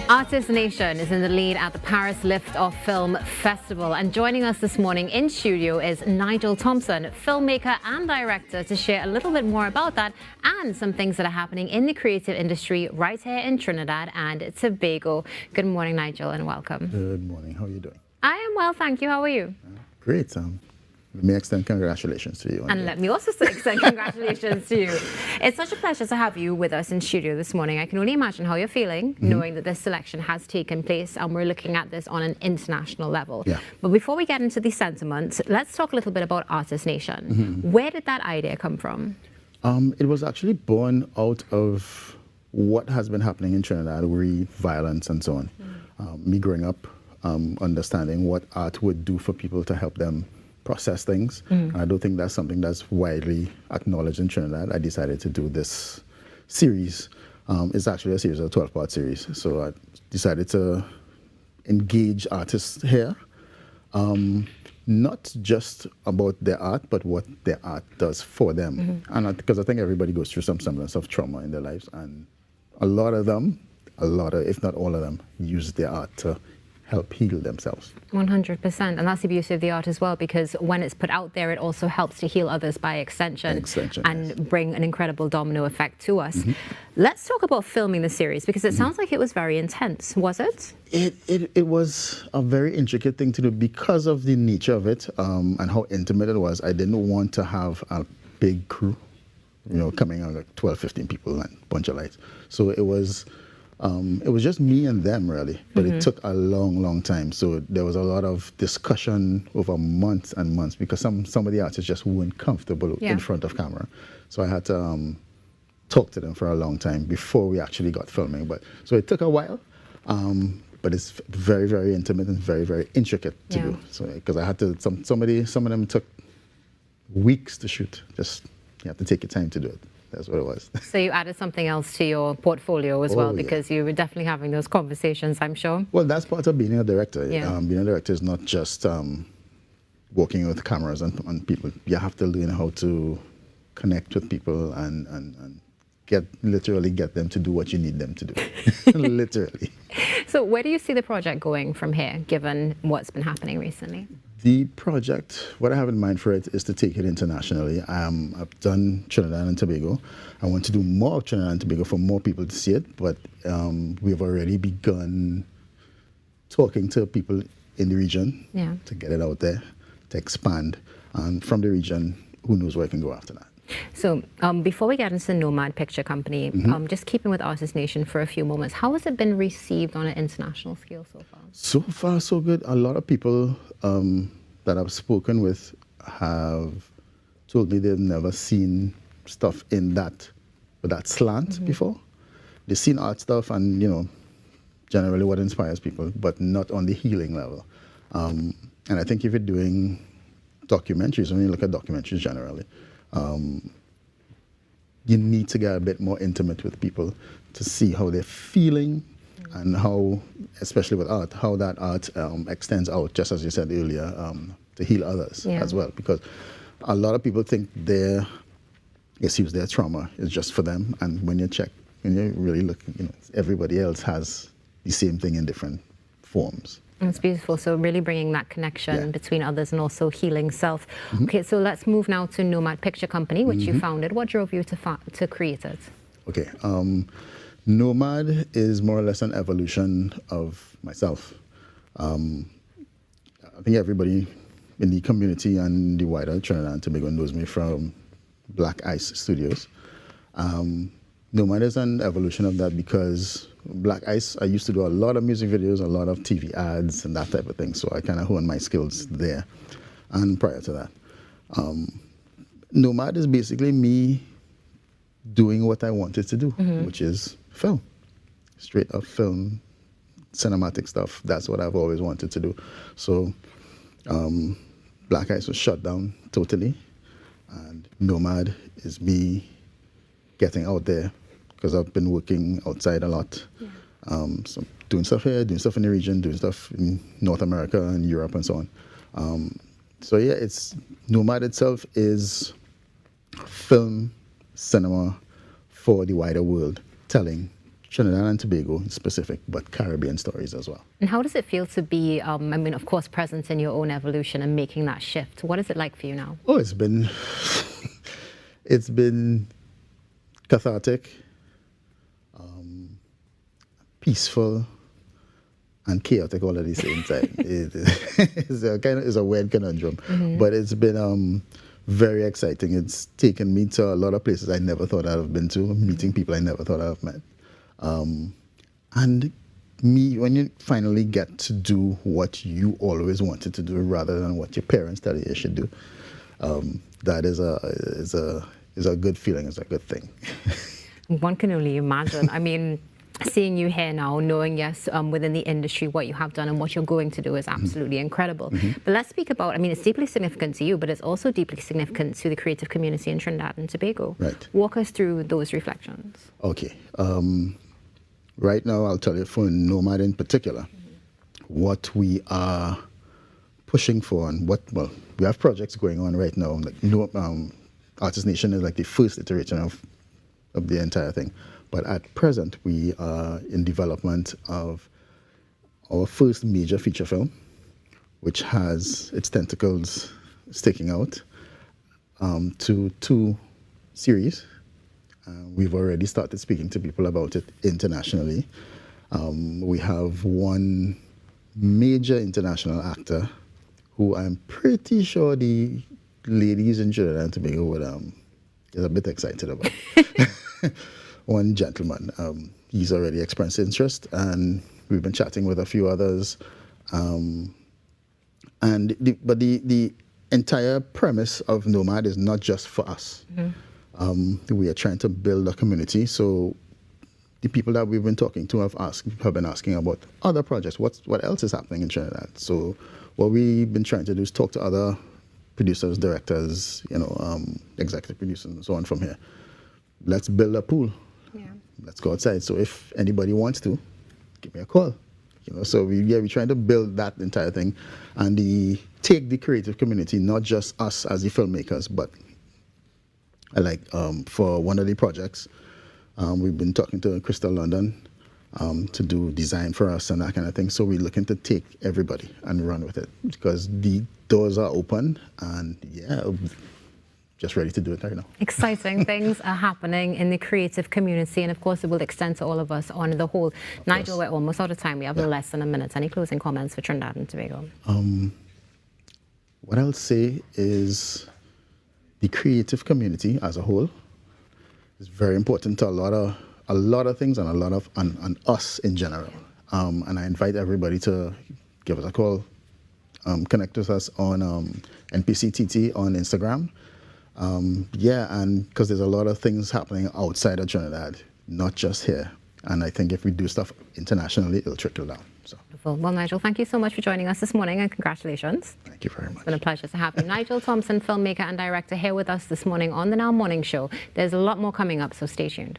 Artist Nation is in the lead at the Paris Lift-Off Film Festival, and joining us this morning in studio is Nigel Thompson, filmmaker and director, to share a little bit more about that and some things that are happening in the creative industry right here in Trinidad and Tobago. Good morning, Nigel, and welcome. Good morning. How are you doing? I am well, thank you. How are you? Great. Let me extend congratulations to you. And let me also extend congratulations to you. It's such a pleasure to have you with us in studio this morning. I can only imagine how you're feeling, knowing that this selection has taken place and we're looking at this on an international level. Yeah. But before we get into the sentiment, let's talk a little bit about Artist Nation. Where did that idea come from? It was actually born out of what has been happening in Trinidad, violence and so on. Me growing up, understanding what art would do for people to help them process things. I don't think that's something that's widely acknowledged in Trinidad. I decided to do this series. It's actually a series, a 12-part series. So I decided to engage artists here, not just about their art, but what their art does for them. And because I think everybody goes through some semblance of trauma in their lives, and a lot of them, if not all of them, use their art to help heal themselves. 100%, and that's the beauty of the art as well, because when it's put out there, it also helps to heal others by extension, and bring an incredible domino effect to us. Let's talk about filming the series, because it sounds like it was very intense. Was it? It was a very intricate thing to do because of the nature of it, and how intimate it was. I didn't want to have a big crew, coming out like 12, 15 people and a bunch of lights. So it was just me and them, really, but it took a long time. So there was a lot of discussion over months and months, because some of the artists just weren't comfortable in front of camera. So I had to talk to them for a long time before we actually got filming. So it took a while, but it's very, very intimate and very, very intricate to do. So because I had to, some of them took weeks to shoot. Just you have to take your time to do it. That's what it was. So you added something else to your portfolio as well, because you were definitely having those conversations, I'm sure. Well, that's part of being a director. Being a director is not just working with cameras and people. You have to learn how to connect with people and literally get them to do what you need them to do. Literally. So where do you see the project going from here, given what's been happening recently? The project, what I have in mind for it is to take it internationally. I've done Trinidad and Tobago. I want to do more of Trinidad and Tobago for more people to see it, but we've already begun talking to people in the region to get it out there, to expand. And from the region, who knows where I can go after that. So before we get into Nomad Picture Company, just keeping with Artist Nation for a few moments, how has it been received on an international scale so far? So far, so good. A lot of people that I've spoken with have told me they've never seen stuff with that slant before. They've seen art stuff and, generally what inspires people, but not on the healing level. And I think if you're doing documentaries, when you look at documentaries generally, you need to get a bit more intimate with people to see how they're feeling and how, especially with art, how that art extends out, just as you said earlier, to heal others as well. Because a lot of people think their trauma is just for them, and when you really look, everybody else has the same thing in different forms. It's beautiful. So really bringing that connection between others and also healing self. Okay, so let's move now to Nomad Picture Company, which you founded. What drove you to create it? Okay, Nomad is more or less an evolution of myself. I think everybody in the community and the wider Trinidad and Tobago knows me from Black Ice Studios. Nomad is an evolution of that because Black Ice, I used to do a lot of music videos, a lot of TV ads and that type of thing. So I kind of honed my skills there. And prior to that, Nomad is basically me doing what I wanted to do, which is film. Straight up film, cinematic stuff. That's what I've always wanted to do. So Black Ice was shut down totally. And Nomad is me getting out there, because I've been working outside a lot. So doing stuff here, doing stuff in the region, doing stuff in North America and Europe and so on. So yeah, Nomad itself is film, cinema for the wider world, telling Trinidad and Tobago in specific, but Caribbean stories as well. And how does it feel to be, I mean, of course, present in your own evolution and making that shift? What is it like for you now? Oh, it's been it's been cathartic, peaceful, and chaotic all at the same time. It's a weird conundrum, but it's been very exciting. It's taken me to a lot of places I never thought I'd have been to, meeting people I never thought I'd have met. And when you finally get to do what you always wanted to do rather than what your parents tell you should do, that is a good feeling, it's a good thing. One can only imagine. I mean, seeing you here now, knowing, yes, within the industry, what you have done and what you're going to do is absolutely incredible. But let's speak about, I mean, it's deeply significant to you, but it's also deeply significant to the creative community in Trinidad and Tobago. Right. Walk us through those reflections. Okay. Right now, I'll tell you for Nomad in particular, what we are pushing for and we have projects going on right now. Like, Artist Nation is like the first iteration of the entire thing. But at present, we are in development of our first major feature film, which has its tentacles sticking out, to 2 series. We've already started speaking to people about it internationally. We have one major international actor who I'm pretty sure the ladies in Trinidad and Tobago would is a bit excited about. One gentleman, he's already expressed interest, and we've been chatting with a few others. But the entire premise of Nomad is not just for us. We are trying to build a community. So the people that we've been talking to have been asking about other projects. What else is happening in Trinidad? So what we've been trying to do is talk to other producers, directors, executive producers, and so on from here. Let's build a pool. Yeah. Let's go outside. So if anybody wants to, give me a call. So we're trying to build that entire thing, and take the creative community, not just us as the filmmakers, but for one of the projects, we've been talking to Crystal London to do design for us and that kind of thing. So we're looking to take everybody and run with it because the doors are open, and just ready to do it right now. Exciting things are happening in the creative community, and of course it will extend to all of us on the whole. Nigel, we're almost out of time. We have less than a minute. Any closing comments for Trinidad and Tobago? What I'll say is the creative community as a whole is very important to a lot of things and and us in general. And I invite everybody to give us a call, connect with us on NPCTT on Instagram. And because there's a lot of things happening outside of Trinidad, not just here. And I think if we do stuff internationally, it'll trickle down. So. Well, Nigel, thank you so much for joining us this morning, and congratulations. Thank you very much. It's been a pleasure to have you. Nigel Thompson, filmmaker and director, here with us this morning on the Now Morning Show. There's a lot more coming up, so stay tuned.